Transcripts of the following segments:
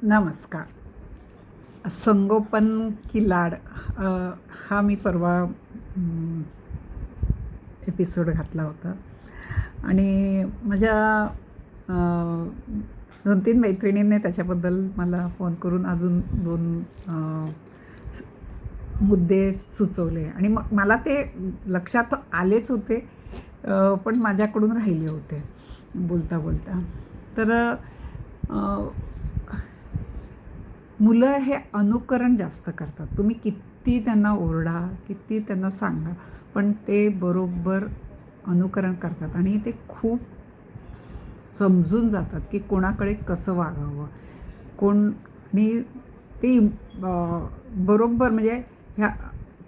नमस्कार. संगोपन की लाड हा मी परवा एपिसोड घातला होता आणि माझ्या 2-3 मैत्रिणींनी त्याच्याबद्दल मला फोन करून अजून 2 मुद्दे सुचवले आणि मग मला ते लक्षात आलेच होते, पण माझ्याकडून राहिले होते बोलता बोलता. तर मुलं हे अनुकरण जास्त करतात. तुम्ही किती त्यांना ओरडा, किती त्यांना सांगा, पण ते बरोबर अनुकरण करतात आणि ते खूप समजून जातात की कोणाकडे कसं वागावं, कोण आणि ते बरोबर म्हणजे ह्या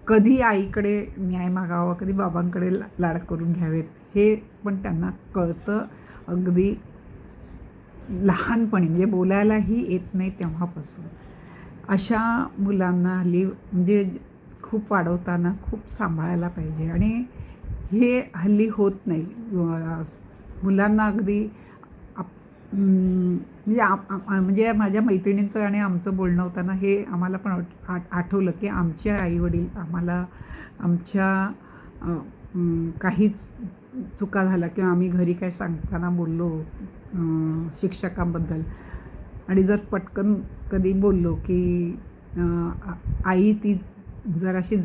कधी आईकडे न्याय मागावा, कधी बाबांकडे लाड करून घ्यावेत, हे पण त्यांना कळतं अगदी लहानपणी, म्हणजे बोलायलाही येत नाही तेव्हापासून. अशा मुलांना हल्ली म्हणजे खूप वाढवताना खूप सांभाळायला पाहिजे आणि हे हल्ली होत नाही. मुलांना अगदी म्हणजे माझ्या मैत्रिणींचं आणि आमचं बोलणं होताना हे आम्हाला पण आठवलं की आमचे आईवडील आम्हाला आमच्या काही चुका झाल्या किंवा आम्ही घरी काय सांगताना बोललो शिक्षकांबद्दल आणि जर पटकन कधी बोललो की आई ती जराशी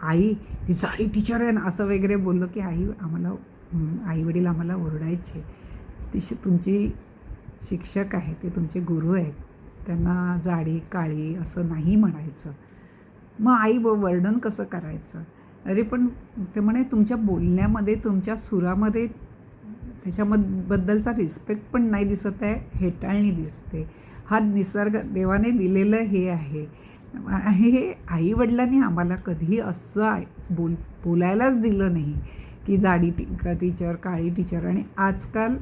आई ती चांगली टीचर आहे ना, असं वगैरे बोललो की आईवडील आम्हाला ओरडायचे. तुमची शिक्षक आहे, ते तुमचे गुरु आहेत, त्यांना जाडी काळी असं नाही म्हणायचं. मग आई वर्णन कसं करायचं? अरे पण ते म्हणे तुमच्या बोलण्यामध्ये, तुमच्या सुरामध्ये त्याच्याबद्दलचा रिस्पेक्ट पण नाही दिसत आहे, हेटाळणी दिसते. हा निसर्ग देवाने दिलेलं हे आहे. हे आईवडिलांनी आम्हाला कधी असं बोलायलाच दिलं नाही की जाडी टीचर, काळी टीचर. आणि आजकाल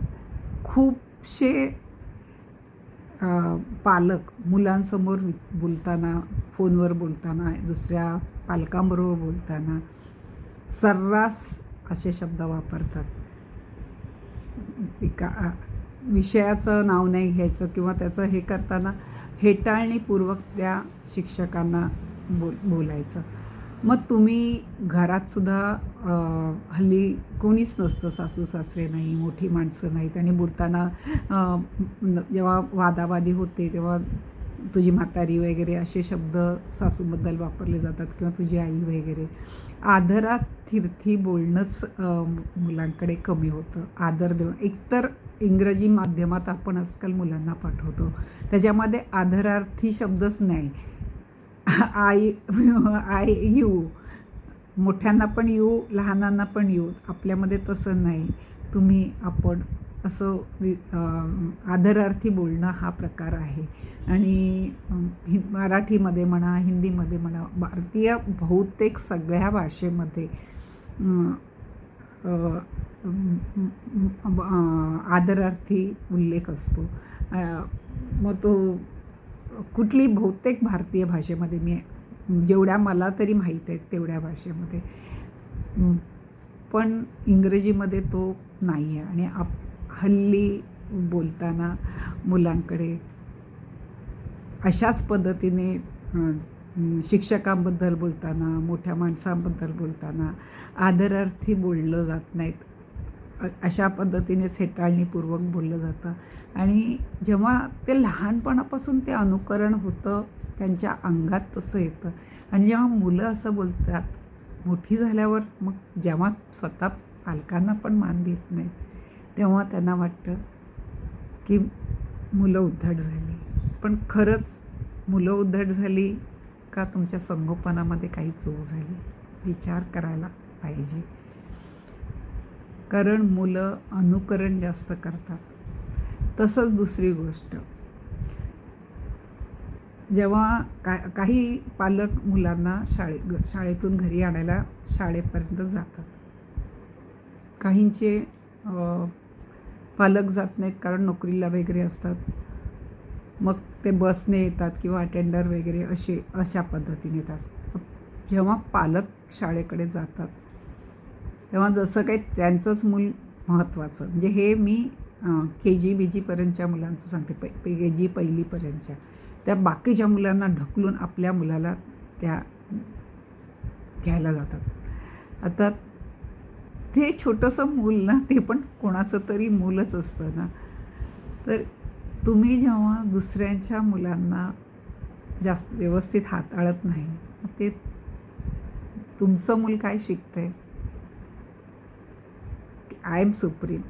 खूपसे पालक मुलांसमोर बोलताना, फोनवर बोलताना, दुसऱ्या पालकांबरोबर बोलताना सर्रास असे शब्द वापरतात. विषयाचं नाव नाही घ्यायचं किंवा त्याचं हे करताना हेटाळणीपूर्वक त्या शिक्षकांना बोलायचं. मग तुम्ही घरातसुद्धा हल्ली कोणीच नसतं, सासू सासरे नाही, मोठी माणसं नाहीत आणि बोलताना जेव्हा वादावादी होते तेव्हा तुझी म्हातारी वगैरे असे शब्द सासूबद्दल वापरले जातात किंवा तुझी आई वगैरे. आदरातिर्थी बोलणंच मुलांकडे कमी होतं. आदर देऊन एकतर इंग्रजी माध्यमात आपण आजकाल मुलांना पाठवतो, त्याच्यामध्ये आदरार्थी शब्दच नाही. यू, मोठ्यांना पण यू, लहानांना पण यू. आपल्यामध्ये तसं नाही. तुम्ही, आपण असं आदरार्थी बोलणं हा प्रकार आहे. आणि मराठीमध्ये म्हणा, हिंदीमध्ये म्हणा, भारतीय बहुतेक सगळ्या भाषेमध्ये आदरार्थी उल्लेख असतो. मग तो कुठली बहुतेक भारतीय भाषेमध्ये, जेवढ्या मला तरी माहीत आहेत तेवढ्या भाषेमध्ये, पण इंग्रजीमध्ये तो नाही आहे. आणि हल्ली बोलताना मुलांकडे अशाच पद्धतीने शिक्षकांबद्दल बोलताना, मोठ्या माणसांबद्दल बोलताना आदरार्थी बोललं जात नाहीत. अशा पद्धतीनेच हेटाळणीपूर्वक बोललं जातं. आणि जेव्हा ते लहानपणापासून ते अनुकरण होतं, त्यांच्या अंगात तसं येतं. आणि जेव्हा मुलं असं बोलतात मोठी झाल्यावर, मग जेव्हा स्वतः पालकांना पण मान देत नाहीत, तेव्हा त्यांना वाटतं की मुलं उद्धट झाली. पण खरंच मुलं उद्धट झाली का तुमच्या संगोपनामध्ये काही चूक झाली? विचार करायला पाहिजे. कारण मुलं अनुकरण जास्त करतात. तसंच दुसरी गोष्ट, जेव्हा काही पालक मुलांना शाळेतून घरी आणायला शाळेपर्यंत जातात. काहींचे पालक जात नाहीत कारण नोकरीला वगैरे असतात. मग ते बसने येतात किंवा अटेंडर वगैरे अशा पद्धतीने येतात. जेव्हा पालक शाळेकडे जातात तेव्हा जसं काही त्यांचंच मूल महत्त्वाचं, म्हणजे हे मी KG-BG पर्यंतच्या मुलांचं सांगते, KG पहिलीपर्यंतच्या, त्या बाकीच्या मुलांना ढकलून आपल्या मुलाला त्या घ्यायला जातात. आता ते छोटंसं मूल ना, ते पण कोणाचं तरी मूलच असतं ना. तर तुम्ही जेव्हा दुसऱ्यांच्या मुलांना जास्त व्यवस्थित हाताळत नाही, ते तुमचं मूल काय शिकतंय? आय एम सुप्रीम,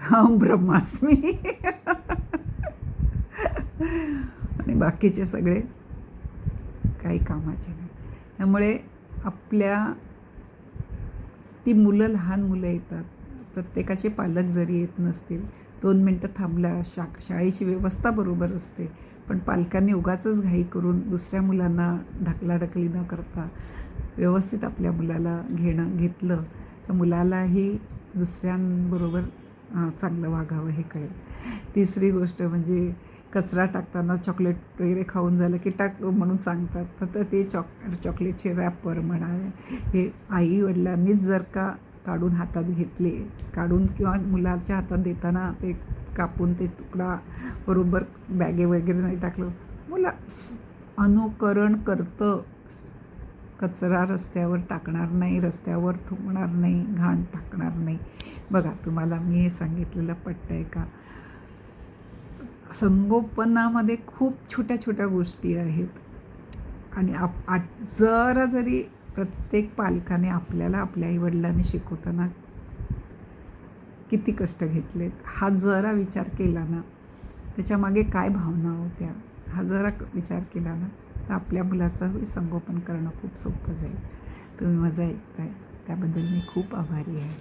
हम ब्रह्मास्मी आणि बाकीचे सगळे काही कामाचे नाहीत. त्यामुळे आपल्या ती मुलं, लहान मुलं येतात, प्रत्येकाचे पालक जरी येत नसतील, 2 मिनटं थांबला, शाळेची व्यवस्था बरोबर असते, पण पालकांनी उगाचच घाई करून दुसऱ्या मुलांना ढकलाढकली न करता व्यवस्थित आपल्या मुलाला घेतलं तर मुलालाही दुसऱ्यांबरोबर चांगलं वागावं हे कळेल. तिसरी गोष्ट म्हणजे कचरा टाकताना चॉकलेट वगैरे खाऊन झालं की टाक म्हणून सांगतात, तर ते चॉकलेटचे रॅपर म्हणा, हे आई-वडिलांनीच जर का काढून हातात घेतले, किंवा मुलाच्या हातात देताना ते कापून ते तुकडा बरोबर बॅगे वगैरे नाही टाकलं, मुलं अनुकरण करतं. कचरा रस्त्यावर टाकणार नाही, रस्त्यावर थुंकणार नाही, घाण टाकणार नाही. बघा, तुम्हाला मी हे सांगितलेलं पटतंय का? संगोपनामध्ये खूप छोट्या छोट्या गोष्टी आहेत आणि जरी प्रत्येक पालकाने आपल्याला आपल्या आईवडिलांनी शिकवताना किती कष्ट घेतलेत, हा जरा विचार केला ना, त्याच्यामागे काय भावना होत्या, हा जरा विचार केला ना, तर आपल्या मुलाचं संगोपन करणं खूप सोपं जाईल. तुम्ही माझं ऐकताय त्याबद्दल मी खूप आभारी आहे.